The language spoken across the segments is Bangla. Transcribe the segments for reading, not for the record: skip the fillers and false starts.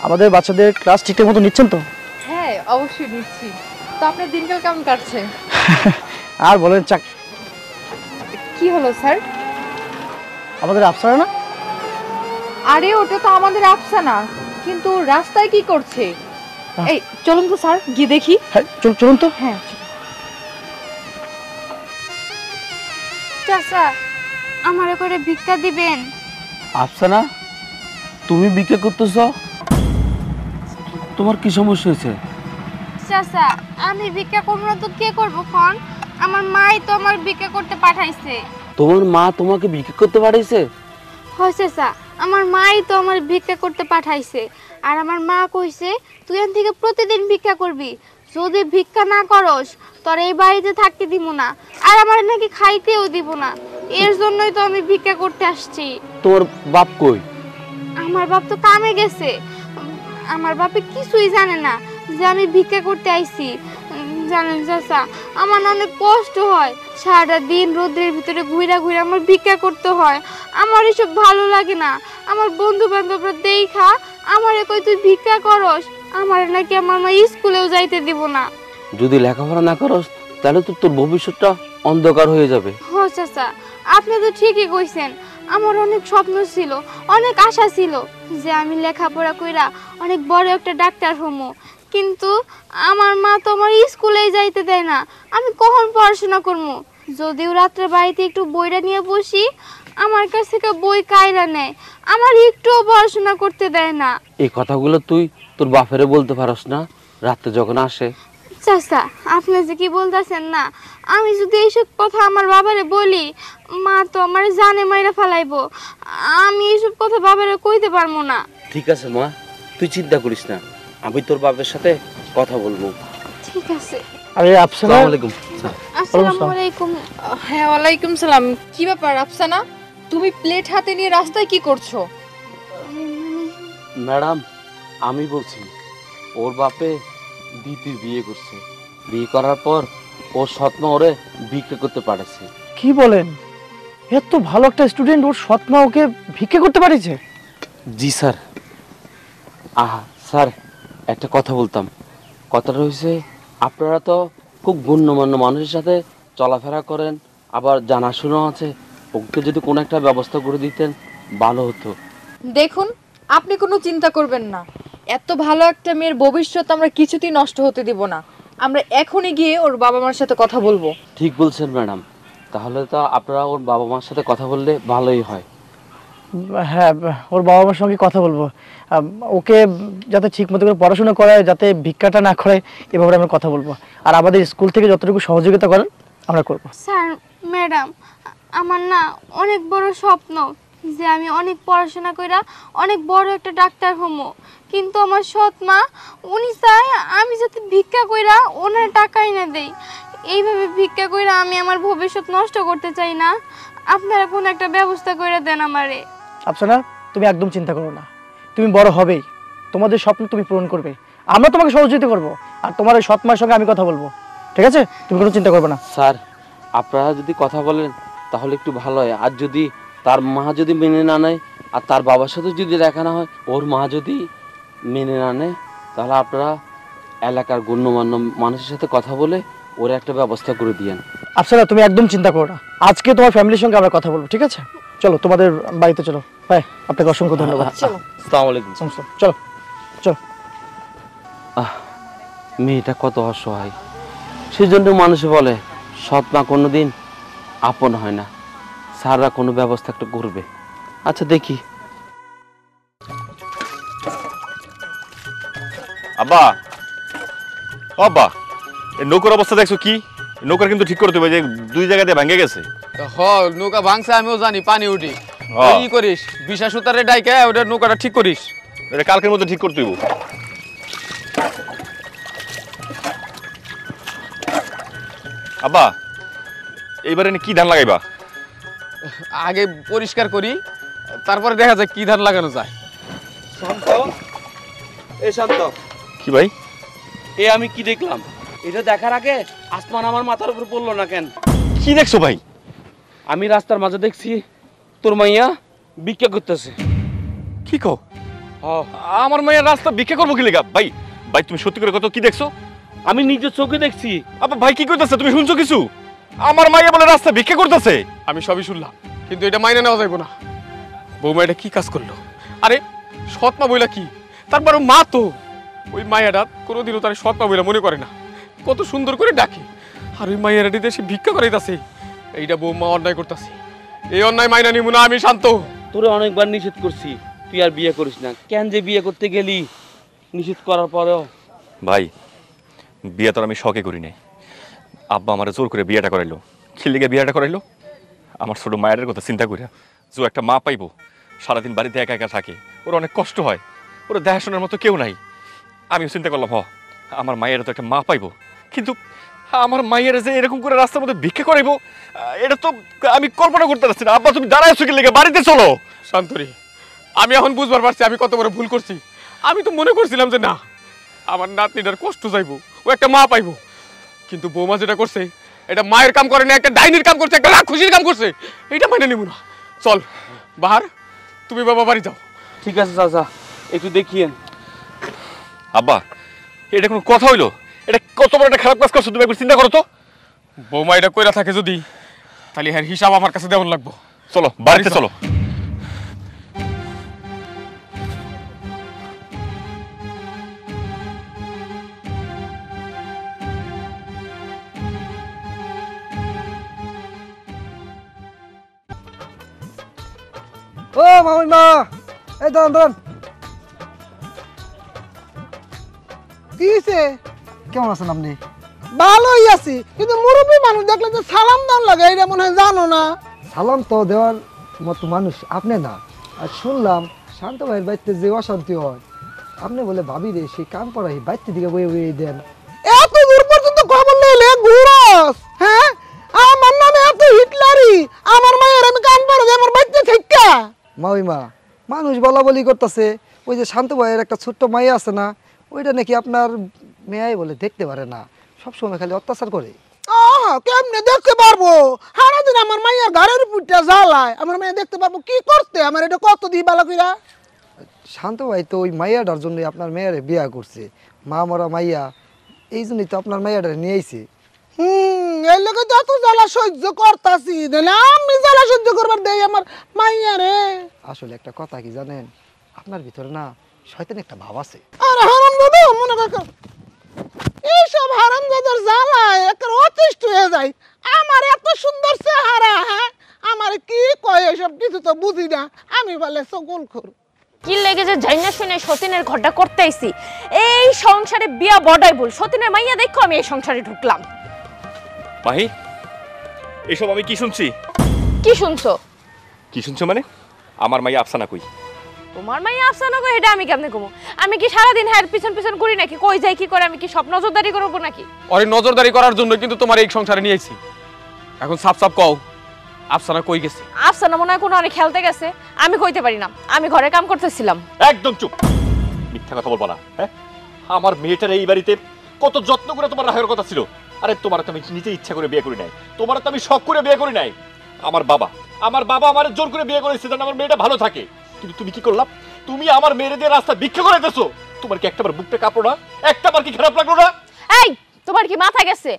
আমাদের বাচ্চাদের ক্লাস ঠিকঠাক মতো নিচ্ছেন তো? হ্যাঁ অবশ্যই নিচ্ছি। তো আপনার দিনকাল কেমন কাটছে? আর বলেন কি হলো স্যার? আমাদের আফসানা না? আরে ওটা তো আমাদের আফসানা, কিন্তু রাস্তায় কি করছে? এই চলুন তো স্যার গিয়ে দেখি। হ্যাঁ চলুন তো। হ্যাঁ চাচা, আমারে করে ভিক্ষা দিবেন? আফসানা, তুমি ভিক্ষা করতেছ? তোমার কি সমস্যা হয়েছে? চাচা, আমি ভিক্ষা করব না তো কে করব কোন? আমার মাই তো আমার ভিক্ষা করতে পাঠাইছে। তোমার মা তোমাকে ভিক্ষা করতে পাঠাইছে? হয় চাচা, আমার মাই তো আমার ভিক্ষা করতে পাঠাইছে। আর আমার মা কইছে তুই এখান থেকে প্রতিদিন ভিক্ষা করবি, যদি ভিক্ষা না করস তোর এই বাড়িতে থাকতে দিব না, আর আমার নাকি খাইতেও দিব না। এর জন্যই তো আমি ভিক্ষা করতে আসছি। তোমার বাপ কই? আমার বাপ তো কামে গেছে। আমার বাপে কিছুই জানে না যে আমি ভিক্ষা করতে আইছি। জানেন চাচা, আমার অনেক কষ্ট হয়, সারাটা দিন রোদের ভিতরে ঘুরা ঘুরে আমার ভিক্ষা করতে হয়। আমার এসব ভালো লাগে না। আমার বন্ধু বান্ধবরা দেখা আমারে কই তুই ভিক্ষা করস, আমার নাকি আমার মা স্কুলেও যাইতে দিব না। যদি লেখাপড়া না করস তাহলে তো তোর ভবিষ্যৎটা অন্ধকার হয়ে যাবে। হ্যাঁ চাচা, আপনি তো ঠিকই কইছেন। আমার অনেক স্বপ্ন ছিল, অনেক আশা ছিল যে আমি লেখাপড়া কইরা অনেক বড় একটা ডাক্তার হমু, কিন্তু আমার মা তো আমার স্কুলেই যাইতে দেয় না। আমি কখন পড়াশোনা করবো? যদিও রাত্রে বাড়িতে একটু বইটা নিয়ে বসি, আমার কাছ থেকে বই কায়রা নেয়, আমার একটুও পড়াশোনা করতে দেয় না। এই কথাগুলো তুই তোর বাপেরে বলতে পারস না রাতে যখন আসে? চাচা, আপনি যে কি বলতেছেন না, আমি যদি এইসব কথা আমার বাবারে বলি, মা তো আমার জানে মাইরা ফেলাইবো। আমি এইসব কথা বাবারে কইতে পারবো না। ঠিক আছে মা, তুই চিন্তা করিস না, আমি তোর বাবার সাথে কথা বলবো। ঠিক আছে। আরে আফসানা, আসসালামু আলাইকুম। আসসালামু আলাইকুম। হ্যাঁ ওয়ালাইকুম সালাম। কি ব্যাপার আফসানা, তুমি প্লেট হাতে নিয়ে রাস্তায় কি করছো? ম্যাডাম, আমি বলছি ওর বাপে দ্বিতীয় বিয়ে করছে। বিয়ে করার পর ওর স্বপ্ন ওরে ভিক্ষা করতে পাঠাচ্ছে। কি বলেন? এত ভালো একটা স্টুডেন্ট, ওর সৎ মা ওকে ভিক্ষা করতে পারিছে? জি স্যার। স্যার, একটা কথা বলতাম। কথাটা হয়েছে, আপনারা তো খুব গণ্যমান্য মানুষের সাথে চলাফেরা করেন, আবার জানাশোনা আছে, ওকে যদি কোনো একটা ব্যবস্থা করে দিতেন ভালো হতো। দেখুন, আপনি কোনো চিন্তা করবেন না। এত ভালো একটা মেয়ের ভবিষ্যৎ আমরা কিছুতেই নষ্ট হতে দিব না। আমরা এখনই গিয়ে ওর বাবা মার সাথে কথা বলবো। ঠিক বলছেন ম্যাডাম, তাহলে তো আপনারা ওর বাবা মার সাথে কথা বললে ভালোই হয়। হ্যাঁ, ওর বাবা মার সঙ্গে কথা বলবো। ওকে যাতে ঠিক মতো করে পড়াশোনা করায়, যাতে ভিক্ষাটা না করে, এভাবে আমরা কথা বলবো। আর আমাদের স্কুল থেকে যতটুকু সহযোগিতা করার আমরা করব। স্যার, ম্যাডাম, আমার না অনেক বড় স্বপ্ন যে আমি অনেক পড়াশোনা কইরা অনেক বড় একটা ডাক্তার হমু, কিন্তু আমার সৎ মা উনি চায় আমি যাতে ভিক্ষা কইরা ওনার টাকা এনে দেই। এইভাবে ভিক্ষা কইরা আমি আমার ভবিষ্যৎ নষ্ট করতে চাই না। আপনারা কোন একটা ব্যবস্থা করে দেন আমারে। আফসানা, তুমি একদম চিন্তা করো না, তুমি বড় হবেই, তোমাদের স্বপ্ন তুমি পূরণ করবে, আমরা তোমাকে সহযোগিতা করব। আর তোমার এই সৎ মায়ের সঙ্গে আমি কথা বলবো, ঠিক আছে? তুমি কোনো চিন্তা করবে না। স্যার, আপনারা যদি কথা বলেন তাহলে একটু ভালো হয়। আর যদি তার মা যদি মেনে না নেয়, আর তার বাবার সাথে যদি দেখা না হয়, ওর মা যদি মেনে না নেয়, তাহলে আপনারা এলাকার গণ্যমান্য মানুষের সাথে কথা বলে ওর একটা ব্যবস্থা করে দিয়েন। আফসানা, তুমি একদম চিন্তা করো না, আজকে তোমার ফ্যামিলির সঙ্গে আমরা কথা বলবো, ঠিক আছে? চলো তোমাদের বাড়িতে চলো। ভাই, আপনাকে অসংখ্য ধন্যবাদ। চলো। আসসালামু আলাইকুম। চলো চলো। মেয়েটা কত অসহায়, সেই জন্য মানুষে বলে সৎ মা কোনোদিন আপন হয় না। স্যাররা কোনো ব্যবস্থা একটা করবে। আচ্ছা দেখি। আব্বা, আব্বা, এই নৌকার অবস্থা দেখছো কি? নৌকার কিন্তু ঠিক করতে হবে, যে দুই জায়গাতে ভেঙে গেছে। নৌকা ভাঙছে আমিও জানি, পানি উঠি। কি করিস, বিশা সুতারে ডাইকে ওটা নৌকাটা ঠিক করিস। এটা কালকের মধ্যে ঠিক করতে হইব। আব্বা, এইবারে কি ধান লাগাইবা? আগে পরিষ্কার করি, তারপরে দেখা যায় কি ধান লাগানো যায়। শান্ত, এ শান্ত। কি ভাই? এ আমি কি দেখলাম? এটা দেখার আগে আসমান আমার মাথার উপর পড়লো না কেন? কি দেখছো ভাই? আমি রাস্তার মাঝে দেখছি তোর মাইয়া ভিক্ষা করতেছে। কি কও? আমার মায়ের রাস্তা ভিক্ষা করবো কি লেগা? ভাই ভাই তুমি সত্যি করে কত কি দেখছো? আমি নিজের চোখে দেখছি। আবার ভাই কি কইতাছে? তুমি শুনছো কিছু? আমার মাইয়া বলে রাস্তা ভিক্ষা করতেছে। আমি সবই শুনলাম, কিন্তু এটা মাইনে নেওয়া যাইব না। বৌমা এটা কি কাজ করলো? আরে সৎ মা বইলা কি, তারপর মা তো ওই মায়েরা কোনোদিনও তার সৎ মা বইলা মনে করে না, কত সুন্দর করে ডাকে। আর ওই মায়েরা দেশে ভিক্ষা করাইতাছে, এইটা বৌমা অন্যায় করতেছে। এই অন্যায় মাইনা নিব না আমি, শান্ত। তোরে অনেকবার নিষেধ করছি তুই আর বিয়ে করিস না, কেন যে বিয়ে করতে গেলি নিষেধ করার পরেও? ভাই বিয়ে তো আমি শখে করি নাই, আব্বা আমার জোর করে বিয়েটা করাইলো। কি লেগে বিয়েটা করাইলো? আমার ছোট মায়ের কথা চিন্তা করিয়া, যে একটা মা পাইবো, সারাদিন বাড়িতে একা একা থাকে, ওর অনেক কষ্ট হয়, ওর দেখাশোনার মতো কেউ নাই। আমিও চিন্তা করলাম আমার মায়ের তো একটা মা পাইবো, কিন্তু আমার মায়ের যে এরকম করে রাস্তার মধ্যে ভিক্ষা করাইবো, এটা তো আমি কল্পনা করতে পারছি না। আব্বা তুমি দাঁড়াইছো কি লেগে? বাড়িতে চলো। শান্তরি, আমি এখন বুঝবার পারছি আমি কত বড় ভুল করছি। আমি তো মনে করছিলাম যে না, আমার নাতনিটার কষ্ট যাইবো, ও একটা মা পাইবো, কিন্তু বৌমা যেটা করছে এটা মায়ের কাম করে না, একটা ডাইনির কাম করছে, একটা রাক্ষসীর কাম করছে। এটা মেনে নিব না। চল বাহার, তুমি বাবা বাড়ি যাও। ঠিক আছে চাচা, একটু দেখিয়েন। আব্বা এটা কোনো কথা হইলো? এটা কত বড় একটা খারাপ কাজ করছো, তুমি একবার চিন্তা করো তো। বৌমা এটা কইরা থাকে যদি, তাহলে হ্যাঁ হিসাব আমার কাছে দেওয়ান লাগবো। চলো বাড়িতে চলো। ও মামিমা, এই দাঁড়ান। কি হয়েছে? কেমন আছেন আপনি? ভালোই আছি, কিন্তু মুরব্বী মানুষ দেখলে যে সালাম দান লাগে এটা মনে হয় জানো না। সালাম তো দেওয়ার মতো মানুষ আপনি না। আর শুনলাম শান্ত ভাইয়ের বাড়িতে যে অশান্তি হয়, আপনি বলে ভাবি রে সেই কাম করাই বাড়িতে দিকে বয়ে বয়ে দেন। এত দূর পর্যন্ত খবর নিলে ঘুরস? হ্যাঁ, আমার নামে এত হিটলারি, আমার মায়ের আমি কান পড়ে আমার বাড়িতে থেকে। মামিমা, মানুষ বলা বলি করতেছে ওই যে শান্ত ভাইয়ের একটা ছোট্ট মাইয়া আছে না, ওইটা নাকি আপনার মেয়াই বলে দেখতে পারে না, সবসময় খালি অত্যাচার করে। কেমনে দেখতে পারবো? সারাদিন আমার মাইয়ার ঘরের পুটটা জ্বালায়, আমার মেয়ে দেখতে পারবো কি করতে? আমার এটা কত দিই বালা কইরা। শান্ত ভাই তো ওই মাইয়াটার জন্য আপনার মেয়েরে বিয়া করছে, মা মরা মাইয়া, এই জন্যই তো আপনার মাইয়াটা নিয়ে আইছে। এই লোকে যত জ্বালা সহ্য করতাছি, আমি জ্বালা সহ্য করবার দেই আমার মাইয়ারে। আসলে একটা কথা কি জানেন, আপনার ভিতরে না শয়তান একটা ভাব আছে। আর হারামজাদা মনে কর, এইসব হারামজাদার জ্বালায় একটা অতিষ্ঠ হয়ে যায়। আমার এত সুন্দর চেহারা, হ্যাঁ, আমার কি কয় এসব কিছু তো বুঝি না, আমি বলে সকল খোর। কি লেগে যে জাইনা শুনে সতীনের ঘরটা করতে আইছি, এই সংসারে বিয়া বড়াই ভুল। সতীনের মাইয়া দেখো আমি এই সংসারে ঢুকলাম। মাহি, এসব আমি কি শুনছি? কি শুনছো? কি শুনছো মানে? আমার মাইয়া আফসানা কই? তোমার মাইয়া আফসানা কই এটা আমি কেমনে কমু? আমি কি সারাদিন হ্যার পিছন পিছন করি নাকি? কই যাই কি করে? আমি কি সব নজরদারি করবো নাকি? ওরে নজরদারি করার জন্য কিন্তু তোমার এই সংসারে নিয়ে আইছি। এখন সাপ সাপ কও, আফসানা কই গেছে? আফসানা মনে হয় কোনো অনেক খেলতে গেছে, আমি কইতে পারি না, আমি ঘরে কাম করতেছিলাম। একদম চুপ, মিথ্যা কথা বলবা না। হ্যাঁ, আমার মেয়েটার এই বাড়িতে কত যত্ন করে তোমার রাখার কথা ছিল। আরে তোমার তো আমি নিজে ইচ্ছা করে বিয়ে করি নাই, তোমার তো আমি শখ করে বিয়ে করি নাই। আমার বাবা আমার জোর করে বিয়ে করেছে যেন আমার মেয়েটা ভালো থাকে। কিন্তু তুমি কি করলাম? তুমি আমার মেয়ের দিয়ে রাস্তা ভিক্ষা করাইতেছো। তোমার কি একটাবার বুকটা কাঁপলো না? একটাবার কি খারাপ লাগলো না? এই তোমার কি মাথা গেছে?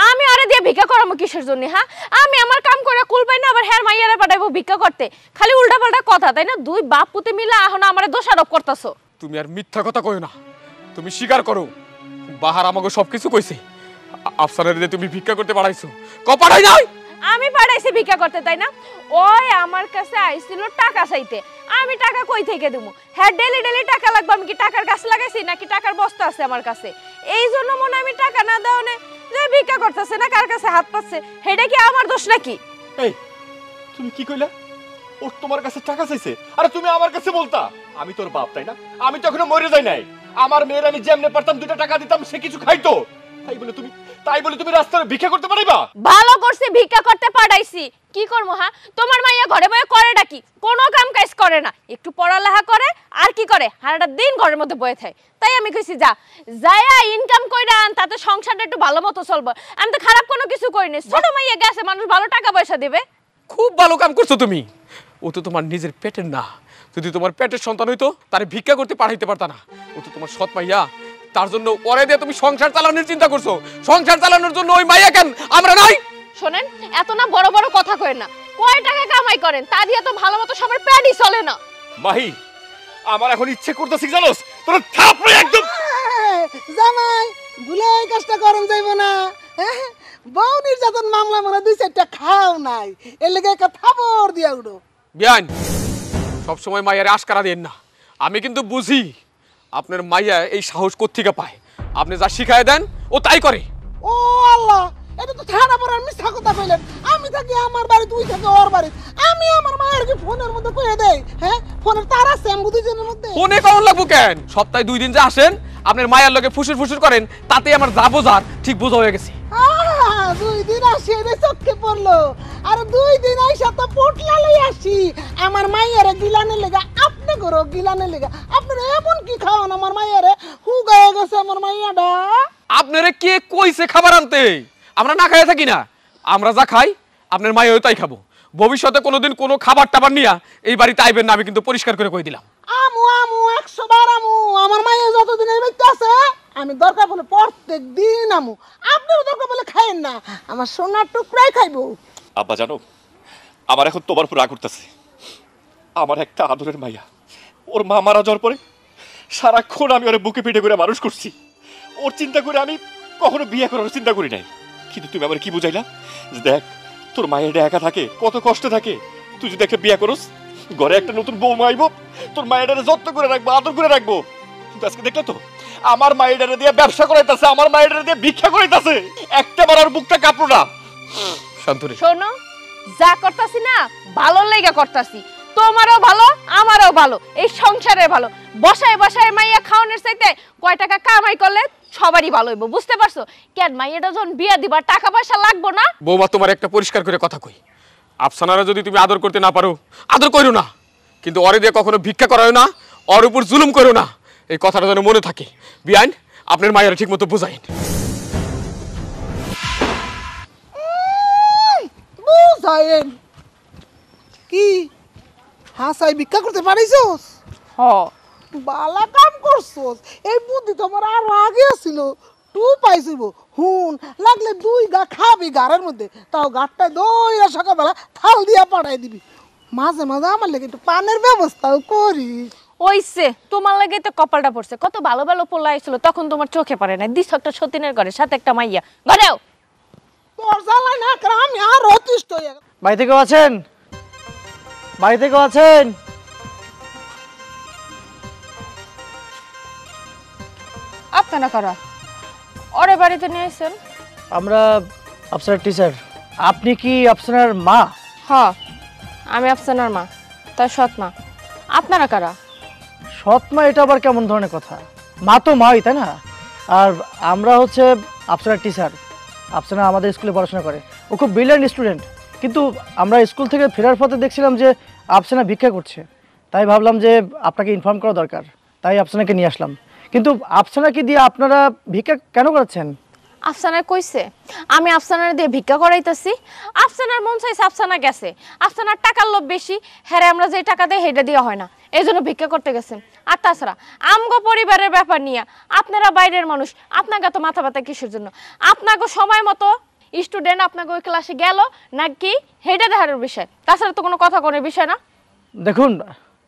আমি আরে দিয়ে ভিক্ষা করামু কিসের জন্য? হ্যাঁ, আমি আমার কাম করে কুল পাই না, আবার হ্যার মাইয়ারে পাঠাইবো ভিক্ষা করতে? খালি উল্টা পাল্টা কথা, তাই না? দুই বাপ পুতে মিলে এখন আমারে দোষারোপ করতেছো। তুমি আর মিথ্যা কথা কইও না, তুমি স্বীকার করো বাহার আমাকে সবকিছু কইছে। আফসানারে যে তুমি ভিক্ষা করতে পাঠাইছো, ক পাঠাই নাই? আমি পাঠাইছি ভিক্ষা করতে, তাই না? ওই আমার কাছে আইছিল টাকা চাইতে, আমি টাকা কই থেকে দেবো? হ্যাঁ, ডেলি ডেলি টাকা লাগবে। আমি কি টাকার গাছ লাগাইছি নাকি টাকার বস্তা আছে আমার কাছে? এই জন্য মনে আমি টাকা না দাও না যে ভিক্ষা করতেছে না, কার কাছে হাত পাচ্ছে, সেটা কি আমার দোষ নাকি? এই তুমি কি কইলা? ও তোমার কাছে টাকা চাইছে? আরে তুমি আমার কাছে বলতা, আমি তোর বাপ, তাই না? আমি তো এখনো মরে যাই নাই। আমার মেয়ের আমি যেমনে পারতাম 2টা টাকা দিতাম, সে কিছু খাইতো। তাই বলে তুমি রাস্তায় ভিক্ষা করতে পারিবা? ভালো করছি, ভিক্ষা করতে পাঠাইছি। কি করবো? হ্যাঁ, তোমার মাইয়া ঘরে বয়ে করে ডাকি, কোনো কাম কাজ করে না, একটু পড়ালেখা করে আর কি করে, সারাটা দিন ঘরের মধ্যে বয়ে থাকে। তাই আমি কইছি যায়া ইনকাম কইরা আন, তাতে সংসারটা একটু ভালো মতো চলবে। আমি তো খারাপ কোনো কিছু করিনি, ছোট মাইয়া গেছে, মানুষ ভালো টাকা পয়সা দিবে। খুব ভালো কাম করছো তুমি। ও তো তোমার নিজের পেটের না। যদি তোমার পেটের সন্তান হইতো তারে ভিক্ষা করতে পাঠাইতে পারতা না। ও তো তোমার সৎ মাইয়া, তার জন্য ওরে দিয়ে তুমি সংসার চালানোর চিন্তা করছো। সংসার চালানোর জন্য ওই মাইয়া কেন, আমরা নাই? শোনেন, এত না বড় বড় কথা করেন না। কয় টাকা কামাই করেন তা দিয়ে তো ভালো মতো সবার পেটই চলে না। মাহি, আমার এখন ইচ্ছে করতেছি জানোস তোর থাপড়ে একদম। জামাই ভুলে এই কাজটা করেন যাইব না। বউ নির্যাতন মামলা মনে 2-4টা খাও নাই, এর লেগে একটা থাপড় দিয়া উঠো। বিয়ান, সবসময় মাইয়ারে আশকারা দেন না। আমি কিন্তু বুঝি আপনার মাইয়া এই সাহস কোত্থেকে পায়। আপনি যা শিখায় দেন ও তাই করে। ও আল্লাহ, এটা তো থানা পড়ার মিথ্যা কথা কইলেন। আমি থাকি আমার বাড়ি, তুই থাকি ওর বাড়ি। আমি আমার মায়ের কি ফোনের মধ্যে কইয়া দেই? হ্যাঁ, ফোনের তার আছে আমি দুজনের মধ্যে। ফোনে কেমন লাগবো কেন? সপ্তাহে 2 দিন যে আসেন আপনার মায়ের লগে ফুসুর ফুসুর করেন, তাতে আমার যা বোঝার ঠিক বোঝা হয়ে গেছে। 2 দিন আসি রে চোখে পড়লো, আর 2 দিন আইসা তো পোটলা লই আসি আমার মাইয়ারে গিলানে লেগা। আপনি করো গিলানে লেগা, আপনার এমন কি খাওয়ান আমার মাইয়ারে হুগায় গেছে আমার মাইয়াটা। আপনারে কে কইছে খাবার আনতে? আমরা না খাইয়া থাকি না। আমরা যা খাই আপনার মাইয়াও তাই খাবো। ভবিষ্যতে কোনোদিন কোনো খাবার টাবার নিয়া এই বাড়িতে আইবেন না, আমি কিন্তু পরিষ্কার করে কই দিলাম। আমু আমু 100 বার আমু। আমার মাইয়া যতদিন এই বাড়িতে আছে আমি দরকার বলে প্রত্যেক দিন আমু। আপনিও দরকার বলে খাইেন না, আমার সোনার টুকরাই খাইবো। আব্বা জানো, আমার এখন তোমার উপর রাগ করতেছে। আমার একটা আদরের মাইয়া, ওর মা মারা যাওয়ার পরে সারাক্ষণ আমি ওর বুকে পিঠে করে মানুষ করছি। ওর চিন্তা করে আমি কখনো বিয়ে করার চিন্তা করি নাই। কিন্তু তুমি আমার কি বুঝাইলা যে দেখ তোর মায়ের একা থাকে, কত কষ্ট থাকে। তুই যদি একটা বিয়ে করস, ঘরে একটা নতুন বউ আইব, তোর মায়ের যত্ন করে রাখবো, আদর করে রাখবো। কিন্তু আজকে দেখলে তো আমার মায়ের দিয়ে ব্যবসা করাইতেছে, আমার মায়ের দিয়ে ভিক্ষা করাইতেছে। একটা বার আর বুকটা কাঁপলো না। শান্তরে শোনো, যা করতাছি না ভালো লেগে করতাছি। তোমারও ভালো, আমারও ভালো, এই সংসারে ভালো। বসায় বসায় মাইয়া খাওয়ানোর চাইতে কয় টাকা কামাই করলে সবারই ভালো হইব, বুঝতে পারছো? কেন মাইয়াটা যখন বিয়া দিবার টাকা পয়সা লাগবো না? বৌমা, তোমার একটা পরিষ্কার করে কথা কই। আফসানারা যদি তুমি আদর করতে না পারো, আদর করো না। কিন্তু ওরে দিয়ে কখনো ভিক্ষা করাও না, ওর উপর জুলুম করো না। এই কথাটা যেন মনে থাকে। বিয়ান, আপনার মায়েরা ঠিক মতো বুঝাইন। বুঝাইন কি? হাসাই ভিক্ষা করতে পারিছস? হ, বালা কাম করছস। এই বুদ্ধি তোমার আরো আগে ছিল। পাইছিব হুন লাগলে 2 গা খাবি গাড়ের মধ্যে, তাও গাড়টায় দইরা সকালবেলা থাল দিয়া পাঠাই দিবি। মাঝে মাঝে আমার লেগে একটু পানের ব্যবস্থাও করিস। ওইসে তোমার লাগে তো কপালটা পড়ছে। কত ভালো ভালো পোলা আইছিল, তখন তোমার চোখে পড়ে না। দিস একটা সতীনের ঘরে, সাথে একটা মাইয়া। ঘরেও তোর জ্বালায় না করে আমি আর অতিষ্ঠ হয়ে গেলাম। বাড়িতে কেউ আছেন? বাড়িতে কেউ আছেন? আপনারা কারা? ওরে বাড়িতে নিয়ে আসছেন? আমরা আফসানার টিচার। আপনি কি আফসানার মা? হ, আমি আফসানার মা, তার সৎ মা। আপনারা কারা? সৎ মা? এটা আবার কেমন ধরনের কথা? মা তো মাই, তাই না? আর আমরা হচ্ছে আফসানার টিচার। আফসানা আমাদের স্কুলে পড়াশোনা করে, ও খুব ব্রিলিয়ান্ট স্টুডেন্ট। কিন্তু আমরা স্কুল থেকে ফেরার পথে দেখছিলাম যে আফসানা ভিক্ষা করছে, তাই ভাবলাম যে আপনাকে ইনফর্ম করা দরকার, তাই আফসানাকে নিয়ে আসলাম। কিন্তু আফসানাকে দিয়ে আপনারা ভিক্ষা কেন করাচ্ছেন? আফসানার কইছে আমি আফসানার দিয়ে ভিক্ষা করাইতাছি? আফসানার মন চাইছে, আফসানা গেছে। আফসানার টাকার লোভ বেশি, হ্যাঁ আমরা যে টাকা দেয় সেটা দেওয়া হয় না, এই জন্য ভিক্ষা করতে গেছে। আর তাছাড়া আমগো পরিবারের ব্যাপার নিয়ে আপনারা বাইরের মানুষ, আপনাকে তো মাথা ব্যথা কিসের জন্য? আপনাকে সময় মতো স্টুডেন্ট আপনাকে ওই ক্লাসে গেল নাকি সেটা দেখার বিষয়, তাছাড়া তো কোনো কথা কোনো বিষয় না। দেখুন,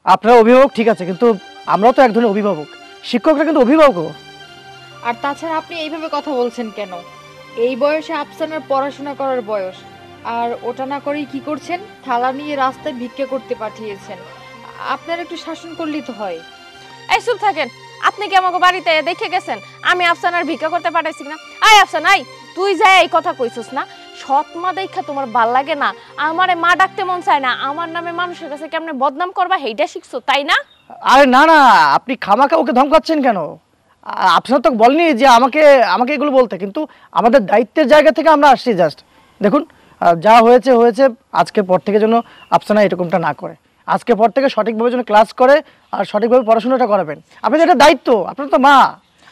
আপনারা অভিভাবক ঠিক আছে, কিন্তু আমরাও তো এক ধরনের অভিভাবক, শিক্ষকরা কিন্তু অভিভাবকও। আর তাছাড়া আপনি এইভাবে কথা বলছেন কেন? এই বয়সে আফসানার পড়াশোনা করার বয়স, আর ওটা না করেই কি করছেন? থালা নিয়ে রাস্তায় ভিক্ষা করতে পাঠিয়েছেন। আপনার একটু শাসন করলেই তো হয়। এই চুপ থাকেন। আপনি কি আমাকে বাড়িতে দেখে গেছেন আমি আফসানার ভিক্ষা করতে পাঠাইছি না? আয় আফসানা, আই, তুই যাই এই কথা কইছিস না? সৎ মা দেখা তোমার ভাল লাগে না? আমারে মা ডাকতে মন চায় না? আমার নামে মানুষের কাছে কেমনে বদনাম করবা সেইটা শিখছো, তাই না? আরে না না, আপনি খামাখা ওকে ধমকাচ্ছেন কেন? আপনারা তো বলেনি যে আমাকে আমাকে এগুলো বলতে, কিন্তু আমাদের দায়িত্বের জায়গা থেকে আমরা আসছি জাস্ট। দেখুন, যা হয়েছে হয়েছে। আজকের পর থেকে যেন আফসানা এরকমটা না করে, আজকের পর থেকে সঠিকভাবে যেন ক্লাস করে আর সঠিকভাবে পড়াশোনাটা করাবেন। আপনাদের এটা দায়িত্ব, আপনার তো মা।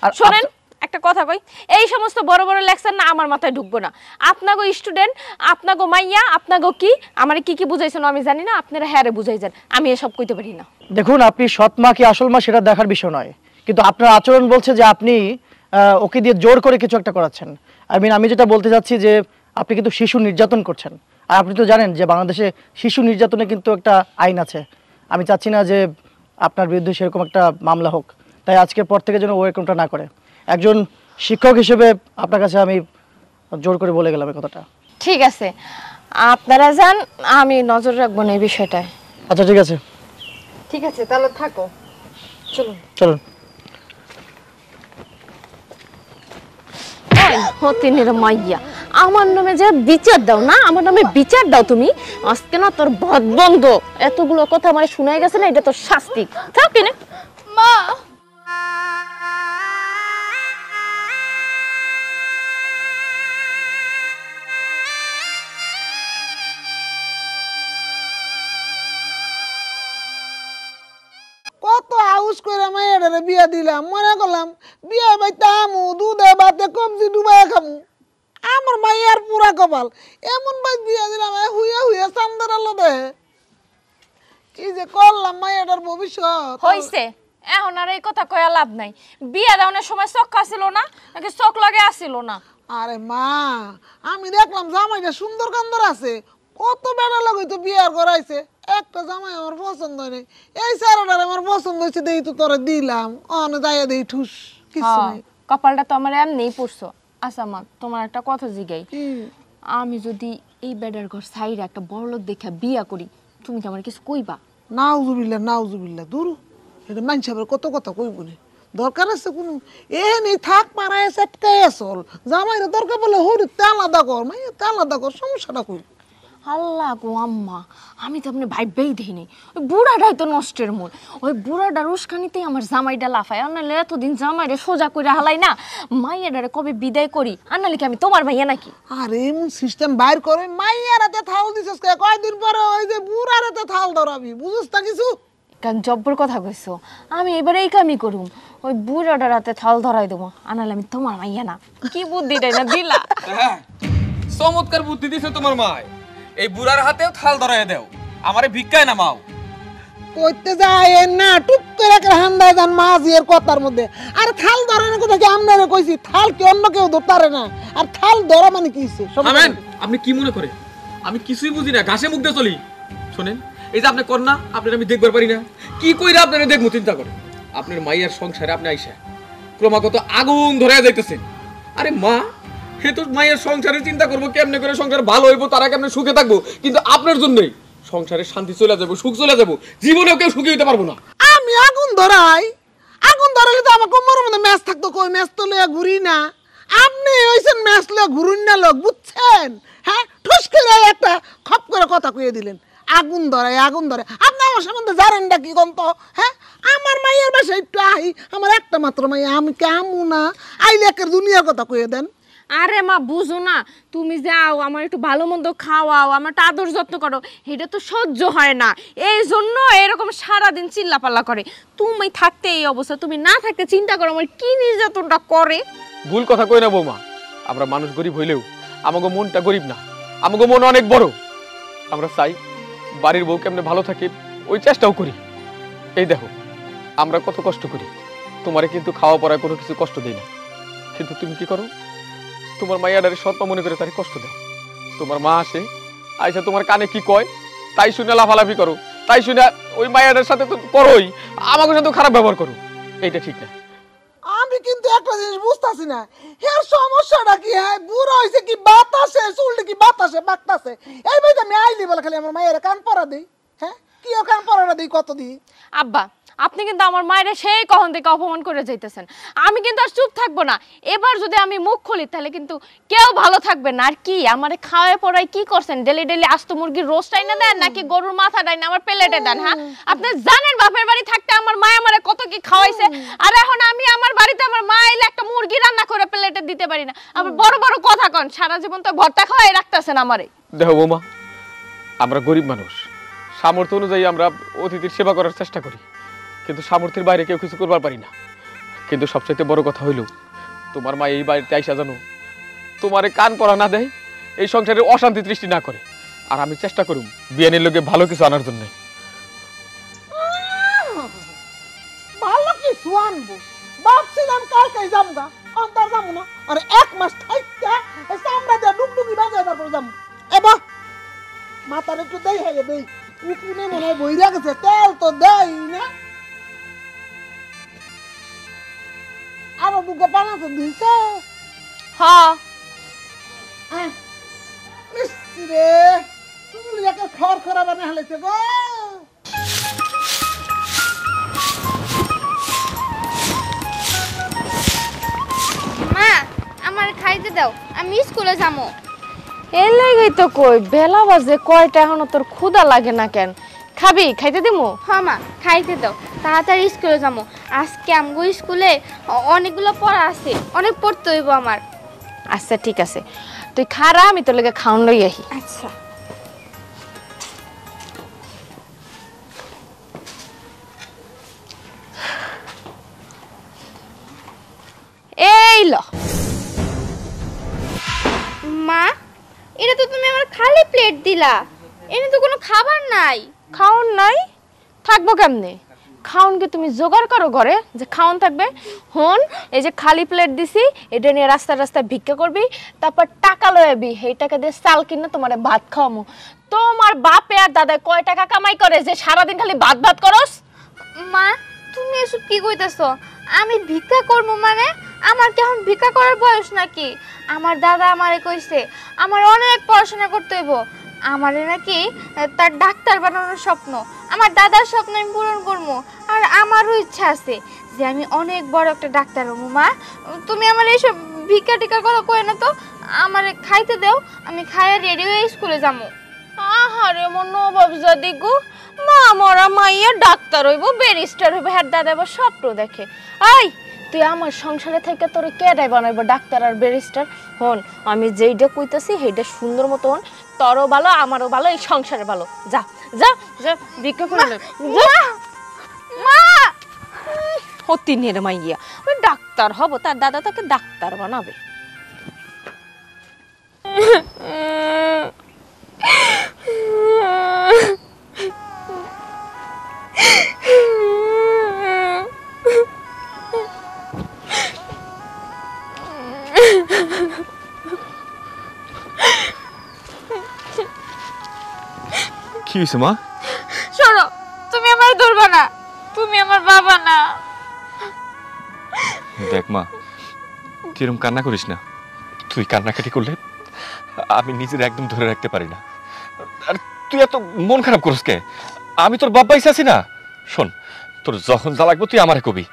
আর শোনেন, একটা কথা কই, এই সমস্ত বড় বড় লেকচার না আমার মাথায় ঢুকবো না। আপনাগো স্টুডেন্ট, আপনাগো মাইয়া, আপনাগো কি আমারে কি কি বুঝাইছেন আমি জানি না, আপনারা হ্যারে বুঝাইছেন, আমি এসব কইতে পারি না। দেখুন, আপনি সৎ মা কি আসল মা সেটা দেখার বিষয় নয়, কিন্তু আপনার আচরণ বলছে যে আপনি ওকে দিয়ে জোর করে কিছু একটা করাচ্ছেন। আমি যেটা বলতে চাচ্ছি যে আপনি কিন্তু শিশু নির্যাতন করছেন। আর আপনি তো জানেন যে বাংলাদেশে শিশু নির্যাতনে কিন্তু একটা আইন আছে। আমি চাচ্ছি না যে আপনার বিরুদ্ধে সেরকম একটা মামলা হোক, তাই আজকের পর থেকে যেন ও এরকমটা না করে। একজন শিক্ষক হিসেবে আপনার কাছে আমি জোর করে বলে গেলাম এই কথাটা। ঠিক আছে, আপনারা যান, আমি নজর রাখবো না এই বিষয়টায়। আচ্ছা ঠিক আছে, ঠিক আছে, তাহলে থাকো, চলুন। চলুন। হতিনের মাইয়া, আমার নামে যে বিচার দাও না, আমার নামে বিচার দাও তুমি। আজকে না তোর ভদ বন্ধ, এতগুলো কথা আমার শোনাই গেছে না, এটা তোর শাস্তি। থাক কিনে মা কত আউস করে মাইয়াটারে বিয়া দিলাম, মনে করলাম বিয়া বাইতে আমু দুধে ভাতে কবজি ডুবাই খামু। আমার মাইয়ার পুরা কপাল, এমন ভাই বিয়া দিলাম হুইয়া হুইয়া চান্দার আলো দেহে। কি যে করলাম মাইয়াটার ভবিষ্যৎ। হইছে, এখন আর এই কথা কয়া লাভ নাই। বিয়া দেওয়ার সময় চোখ আসিল না নাকি চোখ লাগে আসিল না? আরে মা, আমি দেখলাম জামাইটা সুন্দর কান্দর আছে, কত বেড়া লাগে তো বিয়ার করাইছে, একটা জামাই আমার পছন্দ হয়নি। এই সারাটার আমার পছন্দ হয়েছে, দেই তো তোরা দিলাম, অনে যাইয়া দেই ঠুস কিছু নাই। কপালটা তো আমার এমনিই পড়ছো। আচ্ছা মা, তোমার একটা কথা জিগাই, আমি যদি এই বেডার ঘর সাইড একটা বড় লোক দেখা বিয়া করি, তুমি কি আমার কিছু কইবা? নাউজুবিল্লাহ নাউজুবিল্লাহ, দূর এটা মানুষের কত কথা কইব না, দরকার আছে কোনো এ নেই, থাক মারায় সেটকাই চল। জামাইরে দরকার বলে হরিতে আলাদা কর, মাইতে আলাদা কর, সমস্যাটা কই। আল্লাহ গো আম্মা, আমি তো আপনি ভাইবেই দেখিনি, ওই বুড়াটাই তো নষ্টের মূল। ওই বুড়াটার উস্কানিতেই আমার জামাইটা লাফায়। আনালে এতদিন জামাইরে সোজা করে হালাই না, মাইয়াডারে কবে বিদায় করি, আনালে কি আমি তোমার ভাইয়া নাকি? আরে এমন সিস্টেম বাইর করে মাইয়ার হাতে থাল দিছিস, কয়দিন পরে ওই যে বুড়ার হাতে থাল ধরাবি, বুঝছ না কিছু? কারণ জব্বর কথা কইছো, আমি এবারে এই কামই করুম, ওই বুড়াটার হাতে থাল ধরাই দেবো, আনালে আমি তোমার মাইয়া না। কি বুদ্ধিটাই না দিলা! চমৎকার বুদ্ধি দিছে তোমার মা, এই বুড়ার হাতেও থাল ধরাই দেও, আমারে ভিক্ষায় নামাও। কইতে যায় না, টুক করে একটা হান্দায় যান মাঝির কথার মধ্যে। আর থাল ধরানোর কথা কি আপনারে কইছি, থাল কি অন্য কেউ ধরতে পারে না? আর থাল ধরা মানে কি? আমেন, আপনি কি মনে করেন আমি কিছুই বুঝি না, ঘাসে মুখ দিয়ে চলি? শোনেন, এই যে আপনি কর না, আপনার আমি দেখবার পারি না, কি কইরা আপনারা দেখবো চিন্তা করে। আপনার মাইয়ার সংসারে আপনি আইসা ক্রমাগত আগুন ধরে যাইতেছেন। আরে মা, হে তো মায়ের সংসারে চিন্তা করবো কেমনে করে সংসার ভালো হইব, তারা কেমনে সুখে থাকবো, কিন্তু আপনার জন্যই সংসারে শান্তি চলে যাবো, সুখ চলে যাবো, জীবনেও কেউ সুখী হইতে পারবো না। আমি আগুন ধরাই, আগুন ধরালে তো আমার কোমরের মধ্যে ম্যাচ থাকতো, কই ম্যাচ তো লইয়া ঘুরি না। আপনি হইছেন ম্যাচ লইয়া ঘুরুন না লোক, বুঝছেন? হ্যাঁ, ঠুস করে একটা খপ করে কথা কইয়ে দিলেন, আগুন ধরাই আগুন ধরে। আপনি আমার সম্বন্ধে জানেনটা কি গন্ত? হ্যাঁ, আমার মাইয়ের বাসায় একটু আহি, আমার একটা মাত্র মাইয়া, আমি কি আমু না? আইলে একের দুনিয়ার কথা কইয়ে দেন। আরে মা, বুঝো না, তুমি যাও আমার একটু ভালো মন্দ খাওয়াও, আমার আদর যত্ন করো, এটা তো সহ্য হয় না, এই জন্য এরকম সারাদিন চিল্লাপাল্লা করে। তুমি থাকতে এই অবস্থা, তুমি না থাকতে চিন্তা করো আমার কি নির্যাতনটা করে। ভুল কথা কই না বৌমা, আমরা মানুষ গরিব হইলেও আমাগো মনটা গরিব না, আমাগো মন অনেক বড়। আমরা চাই বাড়ির বউ কেমনে ভালো থাকে, ওই চেষ্টাও করি। এই দেখো আমরা কত কষ্ট করি, তোমারে কিন্তু খাওয়া পড়ায় কোনো কিছু কষ্ট দেই না, কিন্তু তুমি কি করো, তোমার মাইয়াডারে সৎ মনে করে তারে কষ্ট দাও। তোমার মা আসে, আইসা তোমার কানে কি কয় তাই শুনে লাফালাফি করো, তাই শুনে ওই মাইয়াডার সাথে তো করোই, আমাকে সাথে খারাপ ব্যবহার করো, এইটা ঠিক না। আমি কিন্তু একটা জিনিস বুঝতাছি না, এর সমস্যাটা কি? হ্যাঁ, বুড়ো হয়েছে কি বাতাসে, চুলটা কি বাতাসে বাগতাছে? এই ভাই আমি আইলি বলে খালি আমার মায়ের কান পরা দিই। হ্যাঁ, কি ও কান পরাটা দিই, কত দিই? আব্বা, আপনি কিন্তু আমার মায়ের সেই কখন থেকে অপমান করে যাইতেছেন, আমি কিন্তু আর চুপ থাকবো না। এবার যদি আমি মুখ খুলি তাহলে কিন্তু কেউ ভালো থাকবে না। আর কি আমারে খাওয়ায় পড়ায় কি করছেন? ডেলি ডেলি আস্ত মুরগির রোস্টাই না দেন নাকি গরুর মাথা দেন আমার প্লেটে দেন? হ্যাঁ, আপনি জানেন বাপের বাড়ি থাকতে আমার মা আমারে কত কি খাওয়াইছে, আর এখন আমি আমার বাড়িতে আমার মা এলে একটা মুরগি রান্না করে প্লেটে দিতে পারি না। আবার বড় বড় কথা কন, সারা জীবন তো ভর্তা খাওয়াই রাখতেছেন আমারে। দেখো বৌমা, আমরা গরিব মানুষ, সামর্থ্য অনুযায়ী আমরা অতিথির সেবা করার চেষ্টা করি, কিন্তু সামর্থ্যের বাইরে কেউ কিছু করবার পারি না। কিন্তু সবচাইতে বড় কথা হইল তোমার মা এই বাড়িতে আইসা জানো তোমারে কান পড়া না দেয়, এই সংসারে অশান্তি সৃষ্টি না করে। আর আমি চেষ্টা করুম বিয়ানের লোকে ভালো কিছু আনার জন্য। ভালো কিছু আনবো ভাবছিলাম কালকে যাবো গা, অন্তর যাবো না। আর 1 মাস থাইকা আমরা যা ডুগডুগি বাজায় তারপর যাবো। এবা মাথার একটু দেই হয়ে দেই, উকুনে মনে হয় বইরা গেছে, তেল তো দেই না। আরো দুটো বানাতে দিছে। হ্যাঁ রে তুমি একটা খড় খরা বানা হলেছে গো। মা আমার খাইতে দাও, আমি স্কুলে যাবো। এর লাগেই তো কই বেলা বাজে কয়টা এখনো তোর ক্ষুধা লাগে না কেন? খাবি? খাইতে দিমু? হ্যাঁ মা খাইতে দাও, তাড়াতাড়ি স্কুলে যাবো। আজকে আমগো স্কুলে অনেকগুলো পড়া আছে, অনেক পড়তে হইব আমার। আচ্ছা ঠিক আছে, তুই খারা, আমি তোর লাগে খাওন লই আহি। আচ্ছা এই ল। মা এটা তো তুমি আমার খালি প্লেট দিলা, এনে তো কোনো খাবার নাই। খাওন নাই থাকবো কেমনে? খাওন কি তুমি জোগাড় করো ঘরে যে খাওন থাকবে? হন, এই যে খালি প্লেট দিছি, এটা নিয়ে রাস্তায় রাস্তায় ভিক্ষা করবি, তারপর টাকা লয়াবি, এই টাকা দিয়ে চাল কিনে তোমার ভাত খাওয়ামু। তোমার বাপে আর দাদা কয় টাকা কামাই করে যে সারাদিন খালি ভাত ভাত করস? মা তুমি এসব কি কইতাছো? আমি ভিক্ষা করবো মানে? আমার কি এখন ভিক্ষা করার বয়স নাকি? আমার দাদা আমারে কইছে আমার অনেক পড়াশোনা করতে হইব, আমারে নাকি তার ডাক্তার বানানোর স্বপ্ন। আমার দাদার স্বপ্ন আমি পূরণ করবো, আর আমারও ইচ্ছা আছে যে আমি অনেক বড় একটা ডাক্তার হবো। মা তুমি আমার এইসব ভিক্ষা টিকার কথা কই না তো, আমারে খাইতে দাও, আমি খাইয়া রেডি হয়ে স্কুলে যাবো। আহারে মন নবাব জাদিগু, মা মরা মাইয়া ডাক্তার হইব, ব্যারিস্টার হইব, হ্যাঁ দাদা এবার স্বপ্ন দেখে। আই তুই আমার সংসারে থেকে তোর কেডাই বানাইব ডাক্তার আর ব্যারিস্টার? হন, আমি যেইটা কইতাছি সেইটা সুন্দর মতো হন, তোরও ভালো আমারও ভালো, এই সংসারে ভালো। যা যা যা ভিক্ষা করে নে। মা হতি নিয়ে মাইয়া ওই ডাক্তার হব, তার দাদা তাকে ডাক্তার বানাবে। কি হয়েছে মা? সরো, তুমি আমার ধরবা না, তুমি আমার বাবা না। দেখ মা, তুই এরকম কান্না করিস না। তুই কান্নাকাটি করলে আমি নিজের একদম ধরে রাখতে পারি না। আর তুই এত মন খারাপ করিস কে? আমি তোর বাপ বাইসে আছি না। শোন, তোর যখন যা লাগবে তুই আমারে কবি।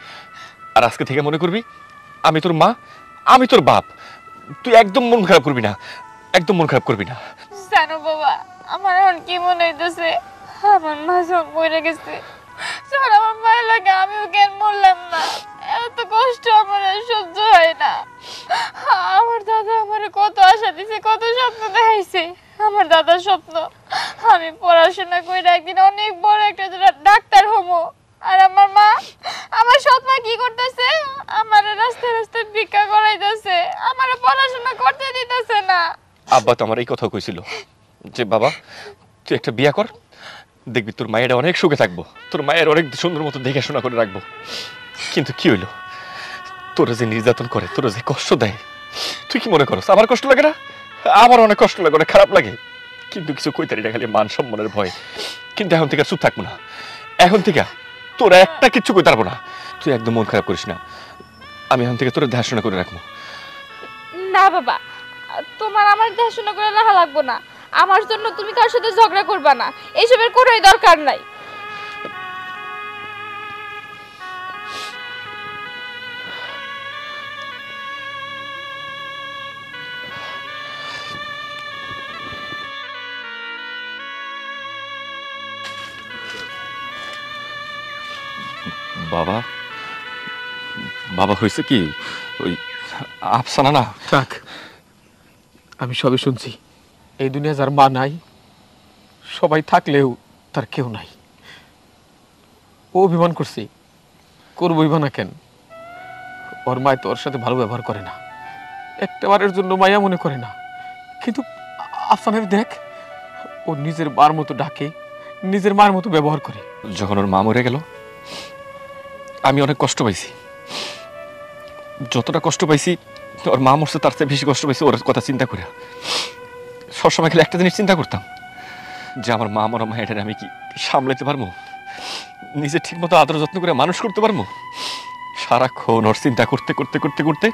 আর আজকে থেকে মনে করবি আমি তোর মা, আমি তোর বাপ। তুই একদম মন খারাপ করবি না, একদম মন খারাপ করবি না। জানো বাবা, আমার এখন কি মনে হইতেছে আমার মা সব মরে গেছে। যখন আমার মায়ের লাগে আমিও কেন মরলাম না, এত কষ্ট আমার আর সহ্য হয় না। আমার দাদা আমার কত আশা দিছে, কত স্বপ্ন দেখাইছে। আমার দাদার স্বপ্ন আমি পড়াশোনা করে একদিন অনেক বড় একটা ডাক্তার হবো। আর আমার মা, আমার সৎ মা কি করতেছে? আমার রাস্তায় রাস্তায় ভিক্ষা করাইতেছে, আমার পড়াশোনা করতে দিতেছে না। আব্বা তো আমার এই কথা কইছিল যে বাবা তুই একটা বিয়া কর, দেখবি তোর মায়ের অনেক সুখে থাকবো, তোর মায়ের অনেক সুন্দর মতো দেখাশোনা করে রাখবো। কিন্তু কি হইলো, তোরা যে নির্যাতন করে, তোরা যে কষ্ট দেয়, তুই কি মনে করস আমার কষ্ট লাগে না? আমার অনেক কষ্ট লাগে, অনেক খারাপ লাগে, কিন্তু কিছু কইতারি না, খালি মান সম্মানের ভয়। কিন্তু এখন থেকে চুপ থাকবো না, এখন থেকে তোরা একটা কিচ্ছু কইতে পারবো না। তুই একদম মন খারাপ করিস না, আমি এখন থেকে তোরা দেখাশোনা করে রাখবো। না বাবা, তোমার আমার দেখাশোনা করে রাখা লাগবো না। আমার জন্য তুমি কার সাথে ঝগড়া করবা না, এইসবের কোনোই দরকার নাই। বাবা, বাবা হয়েছে কি, ওই আফসানা না? থাক, আমি সবই শুনছি। এই দুনিয়া যার মা নাই, সবাই থাকলেও তার কেউ নাই। ও অভিমান করছে, করবই বা না কেন? ওর মায় তো ওর সাথে ভালো ব্যবহার করে না, একটাবারের জন্য মায়া মনে করে না। কিন্তু আফসানের দেখ, ও নিজের মার মতো ডাকে, নিজের মার মতো ব্যবহার করে। যখন ওর মা মরে গেল আমি অনেক কষ্ট পাইছি, যতটা কষ্ট পাইছি ওর মা মরছে তার চেয়ে বেশি কষ্ট পাইছি ওর কথা চিন্তা করে। সবসময় খেলে একটা জিনিস চিন্তা করতাম যে আমার মা মরা মায়ের আমি কি সামলাইতে পারবো, নিজে ঠিক মতো আদর যত্ন করে মানুষ করতে পারবো। সারাক্ষণ ওর চিন্তা করতে করতে করতে করতে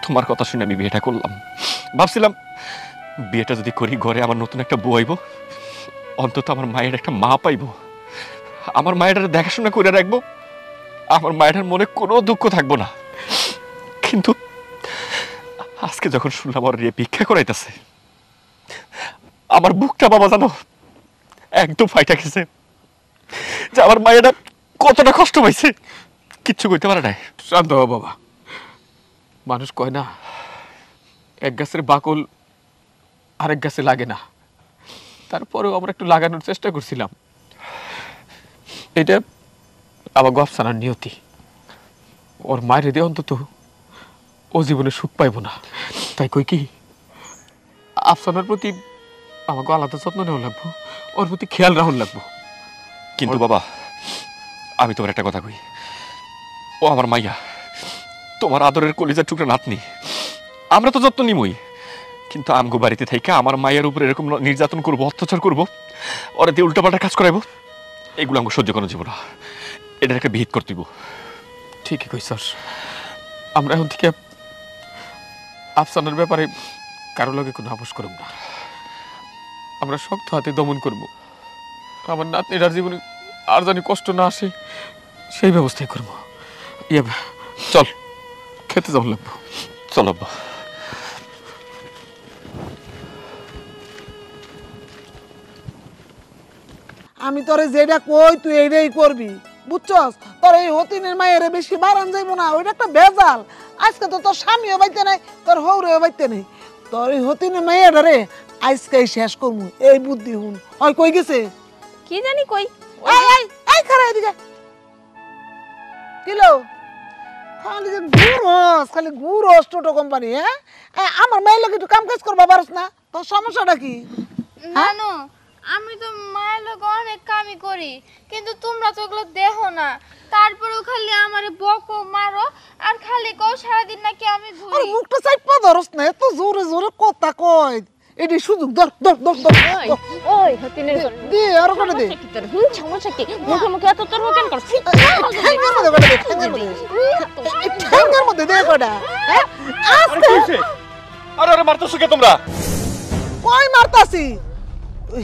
তোমার কথা শুনে আমি বিয়েটা করলাম। ভাবছিলাম বিয়েটা যদি করি ঘরে আমার নতুন একটা বউ আইব, অন্তত আমার মায়ের একটা মা পাইব, আমার মায়ের দেখাশোনা করে রাখবো, আমার মায়ের মনে কোনো দুঃখ থাকবো না। কিন্তু আজকে যখন শুনলাম ওর ভিক্ষা করাইতেছে, আমার বুকটা বাবা জানো একদম ফাইটা গেছে যে আমার মায়েরা কতটা কষ্ট পাইছে, কিচ্ছু করতে পারে নাই। শান্ত হ বাবা, মানুষ কয় না এক গাছের বাকল আরেক গাছে লাগে না, তারপরেও আমরা একটু লাগানোর চেষ্টা করছিলাম। এটা আমার আফসানার নিয়তি, ওর মায়ের দিয়ে অন্তত ও জীবনে সুখ পাইব না। তাই কই কি আফসানার প্রতি আমাকে আলাদা যত্ন নেওয়া লাগবো, ওর প্রতি খেয়াল রাখুন লাগবো। কিন্তু বাবা আমি তোমার একটা কথা কই, ও আমার মাইয়া, তোমার আদরের কলিজার টুকরা নাতনি, আমরা তো যত্ন নিমই, কিন্তু আমগো বাড়িতে থেকে আমার মায়ের উপরে এরকম নির্যাতন করবো, অত্যাচার করবো, ওরা দিয়ে উল্টাপাল্টা কাজ করাইবো, এগুলো আমাকে সহ্য করানো যাবো না, এটার একটা বিহিত করতে দিব। ঠিকই কইছস, আমরা এখন থেকে আফসানার ব্যাপারে কারো লগে কোনো আপোষ করব না, আমরা শক্ত হাতে দমন করব। আমার নাতনিটার জীবনে আর জানি কষ্ট না আসে সেই ব্যবস্থাই করব। ইয়ে চল খেতে যাওয়া লাগবো। চল আব্বা। আমি তোরে যেটা কই তুই এইটাই করবি, বুঝছস? তোর এই হতিনের মায়ের বেশি বারান যাইবো না, ওইটা একটা ভেজাল। আজকে তো তোর স্বামীও বাইতে নাই, তোর হৌরেও বাইতে নেই, তোর এই হতিনের মায়ের রে আজকেই শেষ করবো। এই বুদ্ধি হুন হয় কই গেছে কি জানি কই। এই এই এই খারা এদিকে কিলো খালি যে গুরস, খালি গুরস টোটো কোম্পানি। হ্যাঁ আমার মায়ের লোক একটু কাম কাজ করবা পারস না, তোর সমস্যাটা কি? নানু আমি তো মায়ের লোক অনেক কামই করি, কিন্তু তোমরা তো ওগুলো দেখো না, তারপরেও খালি আমারে বকো মারো আর খালি কও সারাদিন নাকি আমি আরে ঘুরি। মুখটা চাইপা ধরস না, এত জোরে জোরে কথা কয়। এটি সুযোগ ধর ধর ধর ধর ওই হতিনের দে আর করে দে। সমস্যা কি? মুখে মুখে এত তোর কেন করছিস? ঠ্যাঙ্গের মধ্যে করে দে, ঠ্যাঙ্গের মধ্যে। এই ঠ্যাঙ্গের মধ্যে দে কয়টা। হ্যাঁ আস্তে আরে আরে মারতেছো কে তোমরা? কই মারতাছি?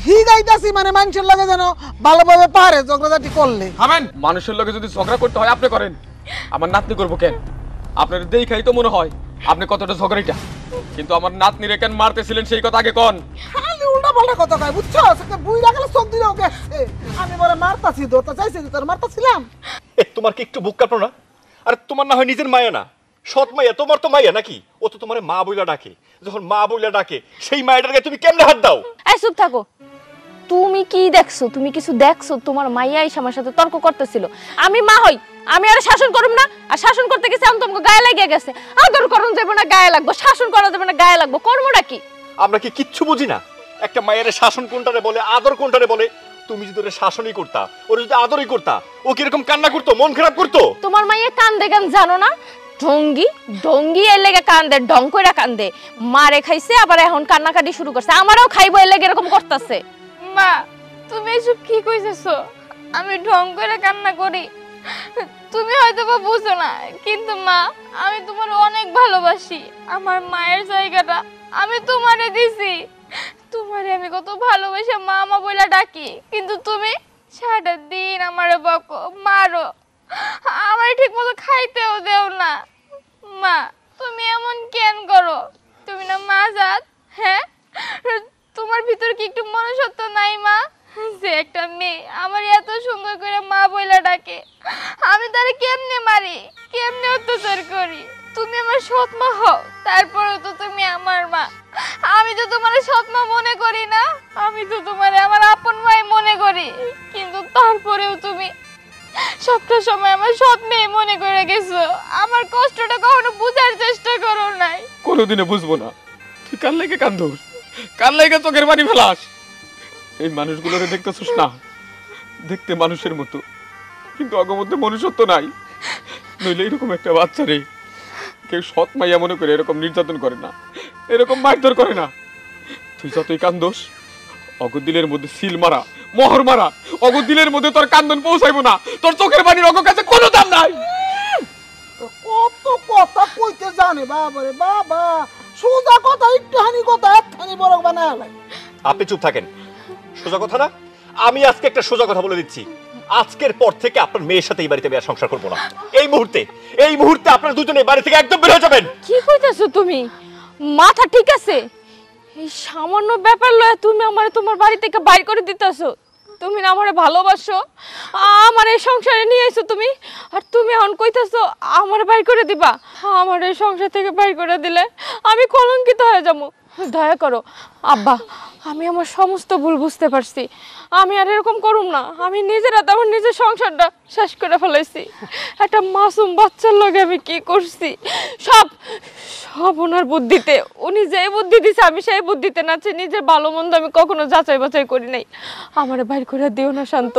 হি গাইতাছি মানে মানুষের লাগে যেন ভালোভাবে পারে ঝগড়াঝাটি করলে। থামেন, মানুষের লগে যদি ঝগড়া করতে হয় আপনি করেন, আমার নাতনি করবো কেন? আপনার দেখাই তো মনে হয় আপনি কতটা ঝগড়াইটা, কিন্তু আমার নাতনিরে কেন মারতেছিলেন সেই কথা আগে কোন। খালি উল্টা পাল্টা কথা কয়, বুঝছস? একটা বুইড়া গেলে চোখ দিলে ওকে আমি বলে মারতাছি, ধরতে চাইছি তোর মারতাছিলাম। তোমার কি একটু বুক কাঁপলো না? আরে তোমার না হয় নিজের মায়া না, সৎ মাইয়া, তোমার তো মাইয়া নাকি? ও তো তোমার মা বইলা ডাকে, যখন মা বইলা ডাকে সেই মায়ের গায়ে তুমি কেমনে হাত দাও? এই চুপ থাকো। তুমি কি দেখছো? তুমি কিছু দেখছো? তোমার মাইয়া এসে আমার সাথে তর্ক করতেছিল, আমি মা হই, আমি আর শাসন করব না? আর শাসন করতে গেছে আমি তোমাকে গায়ে লাগিয়ে গেছে, আদর করন যাবে না গায়ে লাগবো, শাসন করা যাবে না গায়ে লাগবো, করবোটা কি? আমরা কি কিচ্ছু বুঝি না? একটা মায়ের শাসন কোনটারে বলে, আদর কোনটারে বলে? তুমি যদি ওরে শাসনই করতা, ওরে যদি আদরই করতা, ও কিরকম কান্না করতো, মন খারাপ করতো? তোমার মাইয়া কান্দে গান জানো না? ঢঙ্গি ঢঙ্গি এর লেগে কান্দে, ঢং কইরা কান্দে, মারে খাইছে আবার এখন কান্নাকাটি শুরু করছে, আমারও খাইবো এর লেগে এরকম করতেছে। মা তুমি এসব কি কইতেছো? আমি ঢং করে কান্না করি? তুমি হয়তো বা বুঝো না, কিন্তু মা আমি তোমার অনেক ভালোবাসি, আমার মায়ের জায়গাটা আমি তোমারে দিছি, তোমারে আমি কত ভালোবাসি মা মা বইলা ডাকি, কিন্তু তুমি সারাটা দিন আমারে বকো মারো, আমার ঠিক মতো খাইতেও দেও না। মা তুমি এমন কেন করো? তুমি না মা জাত? হ্যাঁ তোমার ভিতর কি একটু মনুষ্যত্ব নাই মা? যে একটা মেয়ে আমার এত সুন্দর করে মা বইলা ডাকে, আমি তারে কেমনে মারি, কেমনে অত্যাচার করি? তুমি আমার সৎ মা হও, তারপরেও তো তুমি আমার মা, আমি তো তোমার সৎ মা মনে করি না, আমি তো তোমার আমার আপন মাই মনে করি, কিন্তু তারপরেও তুমি সবটা সময় আমার স্বপ্নে মনে করে গেছো, আমার কষ্টটা কখনো বুঝার চেষ্টা করো নাই। কোনোদিনে বুঝবো না। তুই কার লাগে কান্দোস, কার লাগে চোখের পানি ফেলাস? এই মানুষগুলোরে দেখতেছিস না, দেখতে মানুষের মতো, কিন্তু অগের মধ্যে মনুষ্যত্ব নাই। নইলে এরকম একটা বাচ্চারে কেউ সৎ মাইয়া মনে করে এরকম নির্যাতন করে না, এরকম মারধর করে না। তুই যতই কান্দোস, অগদিলের মধ্যে সিল মারা, মোহর মারা, অগদিলের মধ্যে তোর কান্দন পৌঁছাইবো না। তোর চোখের পানির অগ কাছে কোনো দাম নাই। কত কথা কইতে জানে বাবারে বাবা, সোজা কথা একটুখানি কথা একখানি বড় বানায় লাগে। আপনি চুপ থাকেন। সোজা কথা না, আমি আজকে একটা সোজা কথা বলে দিচ্ছি। আজকের পর থেকে আপনার মেয়ের সাথে এই বাড়িতে আমি আর সংসার করবো না। এই মুহূর্তে আপনারা দুজনে বাড়ি থেকে একদম বের হয়ে যাবেন। কি কইতাছো তুমি? মাথা ঠিক আছে? এই সামান্য ব্যাপার লয়ে তুমি আমারে তোমার বাড়ি থেকে বাইর করে দিতেছো? তুমি না আমারে ভালোবাসো, আমার এই সংসারে নিয়ে আইছো তুমি, আর তুমি এখন কইতাছো আমারে বাইর করে দিবা? আমার এই সংসার থেকে বাইর করে দিলে আমি কলঙ্কিত হয়ে যাবো। দয়া করো আব্বা, আমি আমার সমস্ত ভুল বুঝতে পারছি, আমি আর এরকম করুম না। আমি নিজের হাতে আমার নিজের সংসারটা শেষ করে ফেলাইছি। একটা মাসুম বাচ্চার লগে আমি কি করছি, সব সব ওনার বুদ্ধিতে। উনি যে বুদ্ধি দিছে আমি সেই বুদ্ধিতে নাচি। নিজের ভালো মন্দ আমি কখনো যাচাই বাছাই করি নাই। আমার বাইর করে দিও না শান্ত,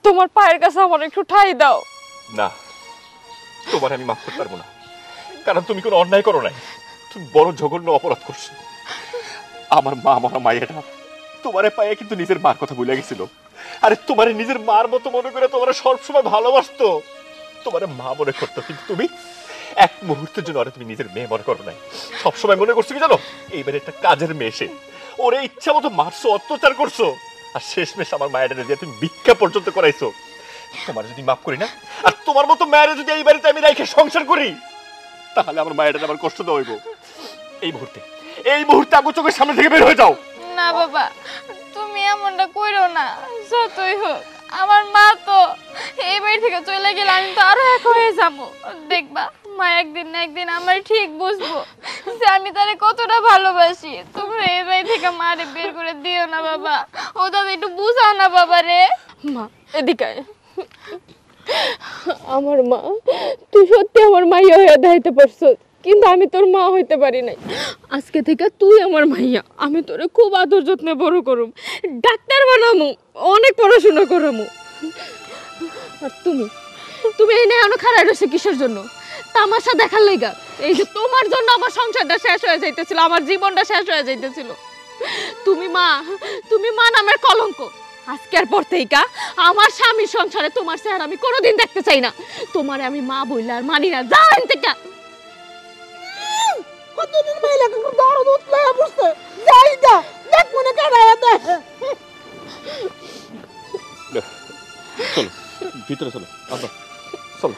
তোমার পায়ের কাছে আমার একটু ঠাই দাও। না, তোমার আমি মাফ করতে পারবো না, কারণ তুমি কোনো অন্যায় করো নাই, তুমি বড় জঘন্য অপরাধ করছো। আমার মা মরা মায়েরা তোমারে পায়ে কিন্তু নিজের মার কথা ভুলে গেছিল। আরে তোমারে নিজের মার মতো মনে করে তোমার সবসময় ভালোবাসতো, তোমার মা মনে করতো, কিন্তু তুমি এক মুহূর্তের জন্য আরে তুমি নিজের মেয়ে মনে করো নাই। সবসময় মনে করছো কি জানো, এইবারে একটা কাজের মেয়ে এসে ওরে ইচ্ছা মতো মারছো, অত্যাচার করছো, আর শেষমেশ আমার মায়েরা দিয়ে তুমি ভিক্ষা পর্যন্ত করাইছো। তোমার যদি মাফ করি না, আর তোমার মতো মায়েরা যদি এই বাড়িতে আমি রেখে সংসার করি, তাহলে আমার মায়েরা আমার কষ্ট দেওয়া হইব। এই মুহূর্তে আমার চোখের সামনে থেকে বের হয়ে যাও। না বাবা, তুমি এমনটা কইরো না। যতই হোক আমার মা তো এই বাড়ি থেকে চলে গেলে আমি তো আরো এক হয়ে যাবো। দেখবা মা একদিন না একদিন আমার ঠিক বুঝবো যে আমি তারে কতটা ভালোবাসি। তোমরা এই বাড়ি থেকে মারে বের করে দিও না বাবা। ও দাদা একটু বুঝাও না বাবা রে। মা এদিকে আয়। আমার মা, তুই সত্যি আমার মাইয়া হয়ে দাইতে পারছ, কিন্তু আমি তোর মা হইতে পারি নাই। আজকে থেকে তুই আমার মাইয়া, আমি তোরে খুব আদর যত্নে বড় করুম, ডাক্তার বানামু, অনেক পড়াশোনা করামু। আর তুমি তুমি এনে এখনো খারাপ রয়েছে কিসের জন্য? তামাশা দেখার লাইগা? এই যে তোমার জন্য আমার সংসারটা শেষ হয়ে যাইতেছিল, আমার জীবনটা শেষ হয়ে যাইতেছিল। তুমি মা নামের কলঙ্ক। আজকের পর থেকে আমার স্বামীর সংসারে তোমার চেহারা আমি কোনোদিন দেখতে চাই না। তোমারে আমি মা বইলা আর মানি না। যান থেকে কতদিন মহিলাকে দরদ উঠলে বুঝতে যাই দা দেখ মনে কাটায় দেখ। চলো ভিতরে চলো, চলো। চলো।